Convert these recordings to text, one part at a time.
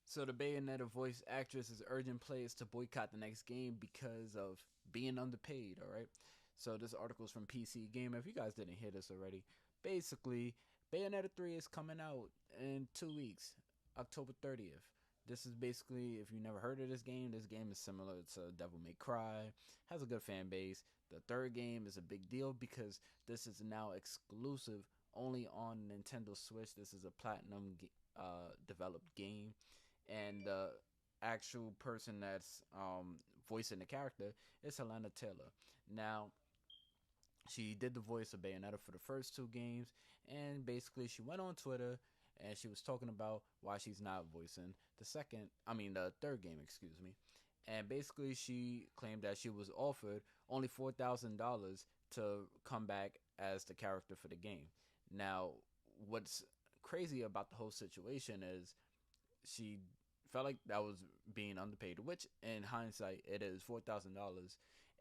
So the Bayonetta voice actress is urging players to boycott the next game because of being underpaid. All right. So this article is from PC Gamer. If you guys didn't hear this already, basically Bayonetta 3 is coming out in 2 weeks, October 30th. This is basically, if you never heard of this game is similar to Devil May Cry, has a good fan base. The third game is a big deal because this is now exclusive only on Nintendo Switch. This is a platinum developed game, and the actual person that's voicing the character is Hellena Taylor. Now, she did the voice of Bayonetta for the first two games, and basically she went on Twitter and she was talking about why she's not voicing the third game, excuse me. And basically she claimed that she was offered only $4,000 to come back as the character for the game. Now, what's crazy about the whole situation is she felt like that was being underpaid, which in hindsight it is $4,000,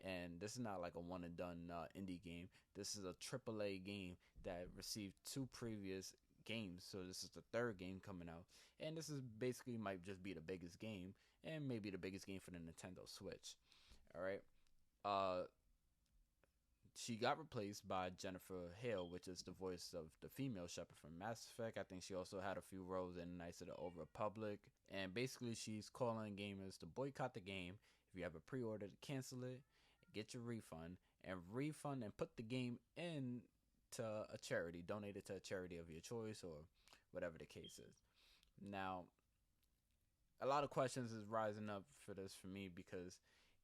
and this is not like a one and done indie game. This is a AAA game that received two previous games, so this is the third game coming out, and this is basically might just be the biggest game, and maybe the biggest game for the Nintendo Switch. All right. Uh, she got replaced by Jennifer Hale, which is the voice of the female Shepard from Mass Effect. I think she also had a few roles in Knights of the Old Republic. And basically, she's calling gamers to boycott the game. If you have a pre order, to cancel it, get your refund and put the game in to a charity, donate it to a charity of your choice or whatever the case is. Now, a lot of questions is rising up for this for me because,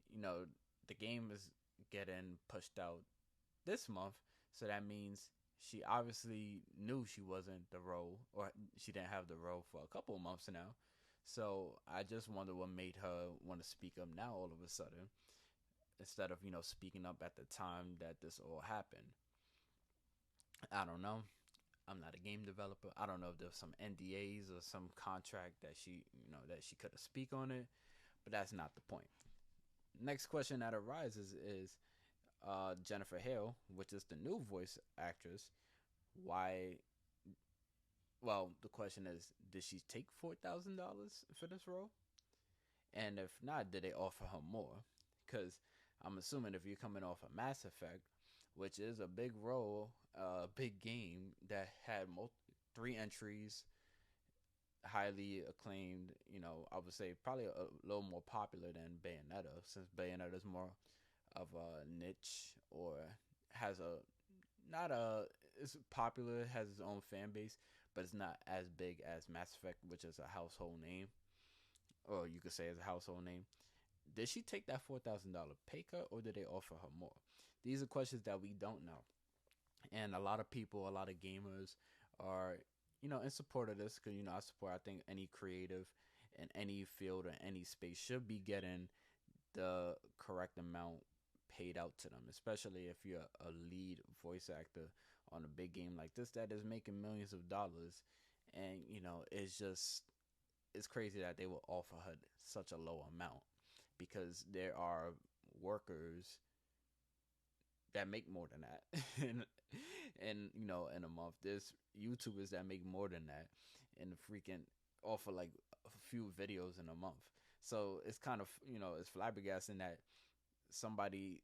you know, the game is getting pushed out this month, so that means she obviously knew she wasn't the role, or she didn't have the role for a couple of months now. So I just wonder what made her want to speak up now all of a sudden, instead of speaking up at the time that this all happened. I don't know. I'm not a game developer. I don't know if there's some NDAs or some contract that she could have speak on it, but that's not the point. Next question that arises is Jennifer Hale, which is the new voice actress. Why? Well, the question is, did she take $4,000 for this role? And if not, did they offer her more? Because I'm assuming if you're coming off a Mass Effect, which is a big role, a big game that had three entries, highly acclaimed. I would say probably a little more popular than Bayonetta, since Bayonetta is more of a niche, or has a not a it's popular, has its own fan base, but it's not as big as Mass Effect, which is a household name, or you could say it's a household name. Did she take that $4,000 pay cut, or did they offer her more? These are questions that we don't know, and a lot of people, a lot of gamers are in support of this, because I support. I think any creative in any field or any space should be getting the correct amount paid out to them, especially if you're a lead voice actor on a big game like this that is making millions of dollars. And it's crazy that they will offer her such a low amount, because there are workers that make more than that. In a month, there's YouTubers that make more than that, and freaking offer like a few videos in a month. So it's kind of it's flabbergasting that somebody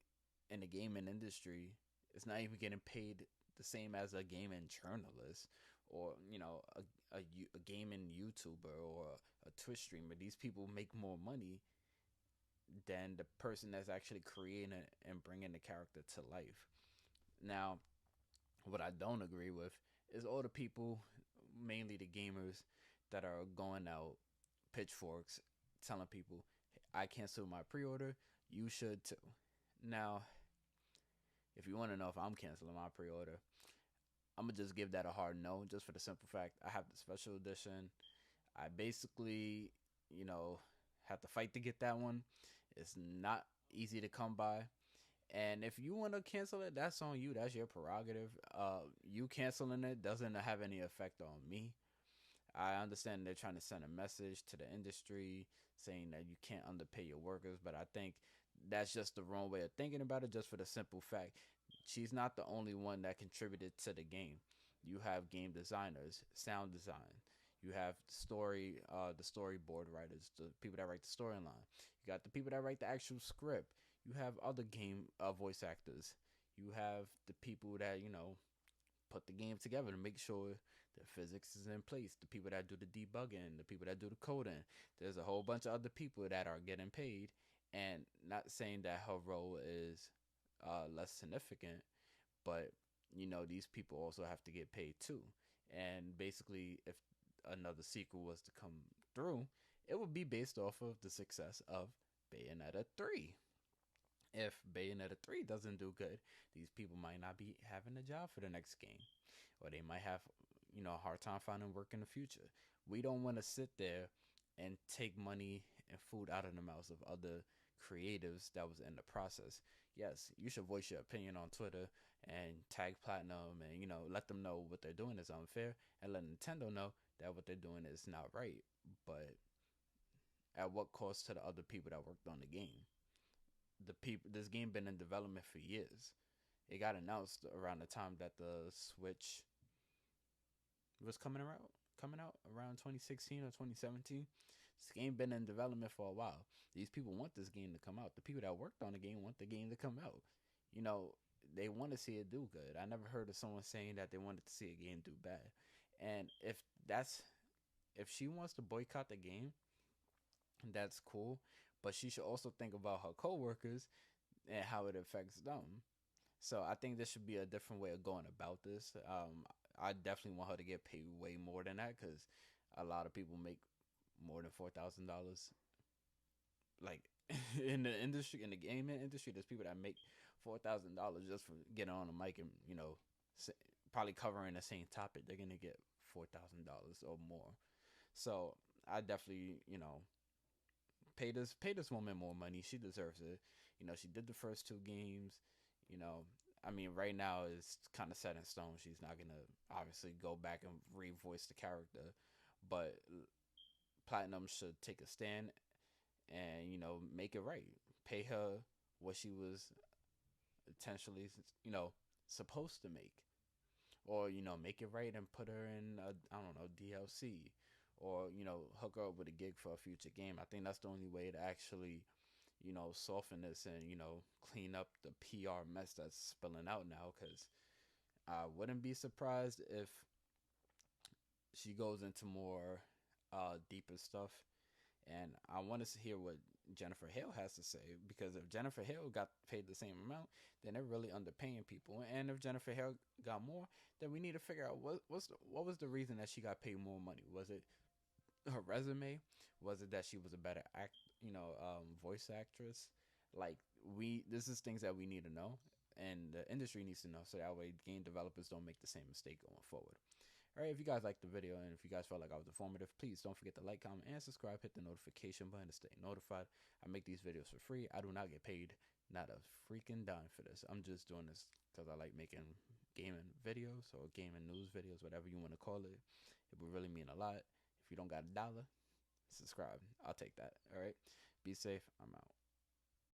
in the gaming industry is not even getting paid the same as a gaming journalist, or a gaming YouTuber, or a Twitch streamer. These people make more money than the person that's actually creating it and bringing the character to life. Now, what I don't agree with is all the people, mainly the gamers, that are going out pitchforks telling people, I cancel my pre-order, you should too. Now, if you want to know if I'm canceling my pre-order, I'm gonna just give that a hard no, just for the simple fact I have the special edition. I basically, you know, have to fight to get that one. It's not easy to come by. And if you want to cancel it, that's on you. That's your prerogative. You canceling it doesn't have any effect on me. I understand they're trying to send a message to the industry saying that you can't underpay your workers, but I think that's just the wrong way of thinking about it, just for the simple fact she's not the only one that contributed to the game. You have game designers, sound design, You have the storyboard writers, the people that write the storyline. You got the people that write the actual script. You have other game voice actors. You have the people that put the game together to make sure the physics is in place. The people that do the debugging, the people that do the coding. There's a whole bunch of other people that are getting paid, and not saying that her role is less significant, but these people also have to get paid too. And basically, if another sequel was to come through, it would be based off of the success of Bayonetta 3. If Bayonetta 3 doesn't do good, these people might not be having a job for the next game, or they might have a hard time finding work in the future. We don't want to sit there and take money and food out of the mouths of other creatives that was in the process. Yes, you should voice your opinion on Twitter and tag Platinum, and let them know what they're doing is unfair, and let Nintendo know that what they're doing is not right. But at what cost to the other people that worked on the game? This game been in development for years. It got announced around the time that the Switch was coming out around 2016 or 2017. This game been in development for a while. These people want this game to come out. The people that worked on the game want the game to come out. They want to see it do good. I never heard of someone saying that they wanted to see a game do bad. And if she wants to boycott the game, that's cool. But she should also think about her coworkers and how it affects them. So I think there should be a different way of going about this. I definitely want her to get paid way more than that, because a lot of people make more than $4,000. Like in the industry, in the gaming industry, there's people that make $4,000 just for getting on the mic and probably covering the same topic. They're gonna get $4,000 or more. So I definitely pay this woman more money. She deserves it. She did the first two games. I mean, right now it's kind of set in stone. She's not gonna obviously go back and revoice the character, but Platinum should take a stand and make it right. Pay her what she was potentially supposed to make, or make it right and put her in I don't know, DLC, or hook her up with a gig for a future game. I think that's the only way to actually soften this and clean up the PR mess that's spilling out now, because I wouldn't be surprised if she goes into more deeper stuff. And I want to hear what Jennifer Hale has to say, because if Jennifer Hale got paid the same amount, then they're really underpaying people. And if Jennifer Hale got more, then we need to figure out what was the reason that she got paid more money. Was it her resume? Was it that she was a better voice actress? Like, this is things that we need to know, and the industry needs to know, so that way game developers don't make the same mistake going forward. Alright, if you guys liked the video and if you guys felt like I was informative, please don't forget to like, comment, and subscribe. Hit the notification button to stay notified. I make these videos for free. I do not get paid not a freaking dime for this. I'm just doing this because I like making gaming videos or gaming news videos, whatever you want to call it. It would really mean a lot. If you don't got $1, subscribe. I'll take that. Alright, be safe. I'm out.